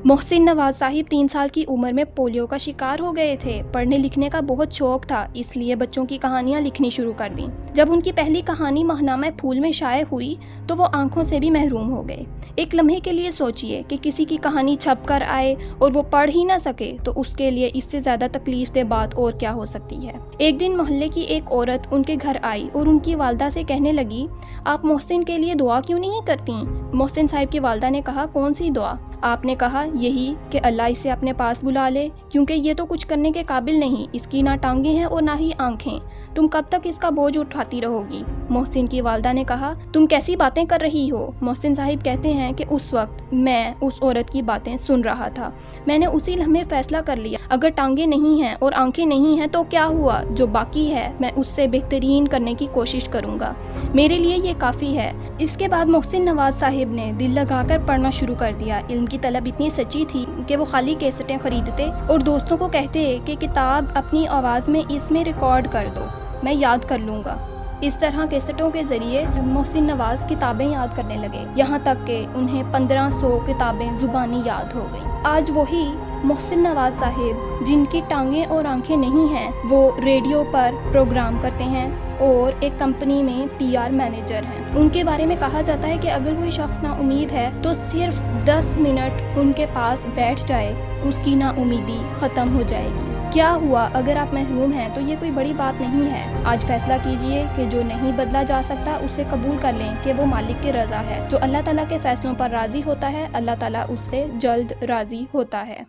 محسن نواز صاحب 3 سال کی عمر میں پولیو کا شکار ہو گئے تھے۔ پڑھنے لکھنے کا بہت شوق تھا، اس لیے بچوں کی کہانیاں لکھنی شروع کر دیں۔ جب ان کی پہلی کہانی ماہنامہ پھول میں شائع ہوئی تو وہ آنکھوں سے بھی محروم ہو گئے۔ ایک لمحے کے لیے سوچئے کہ کسی کی کہانی چھپ کر آئے اور وہ پڑھ ہی نہ سکے تو اس کے لیے اس سے زیادہ تکلیف دہ بات اور کیا ہو سکتی ہے۔ ایک دن محلے کی ایک عورت ان کے گھر آئی اور ان کی والدہ سے کہنے لگی، آپ محسن کے لیے دعا کیوں نہیں کرتی؟ محسن صاحب کی والدہ نے کہا، کون سی دعا؟ آپ نے کہا، یہی کہ اللہ اسے اپنے پاس بلا لے، کیونکہ یہ تو کچھ کرنے کے قابل نہیں، اس کی نہ ٹانگیں ہیں اور نہ ہی آنکھیں، تم کب تک اس کا بوجھ اٹھاتی رہو گی؟ محسن کی والدہ نے کہا، تم کیسی باتیں کر رہی ہو؟ محسن صاحب کہتے ہیں کہ اس وقت میں اس عورت کی باتیں سن رہا تھا، میں نے اسی لمحے فیصلہ کر لیا، اگر ٹانگیں نہیں ہیں اور آنکھیں نہیں ہیں تو کیا ہوا، جو باقی ہے میں اس سے بہترین کرنے کی کوشش کروں گا، میرے لیے یہ کافی ہے۔ اس کے بعد محسن نواز صاحب نے دل لگا کر پڑھنا شروع کر دیا۔ علم کی طلب اتنی سچی تھی کہ وہ خالی کیسٹیں خریدتے اور دوستوں کو کہتے کہ کتاب اپنی آواز میں اس میں ریکارڈ کر دو، میں یاد کر لوں گا۔ اس طرح کیسٹوں کے ذریعے محسن نواز کتابیں یاد کرنے لگے، یہاں تک کہ انہیں 1500 کتابیں زبانی یاد ہو گئیں۔ آج وہی محسن نواز صاحب جن کی ٹانگیں اور آنکھیں نہیں ہیں، وہ ریڈیو پر پروگرام کرتے ہیں اور ایک کمپنی میں PR مینیجر ہیں۔ ان کے بارے میں کہا جاتا ہے کہ اگر کوئی شخص نا امید ہے تو صرف 10 منٹ ان کے پاس بیٹھ جائے، اس کی نا امیدی ختم ہو جائے گی۔ کیا ہوا اگر آپ محروم ہیں تو یہ کوئی بڑی بات نہیں ہے۔ آج فیصلہ کیجئے کہ جو نہیں بدلا جا سکتا اسے قبول کر لیں کہ وہ مالک کی رضا ہے۔ جو اللہ تعالیٰ کے فیصلوں پر راضی ہوتا ہے، اللہ تعالیٰ اس سے جلد راضی ہوتا ہے۔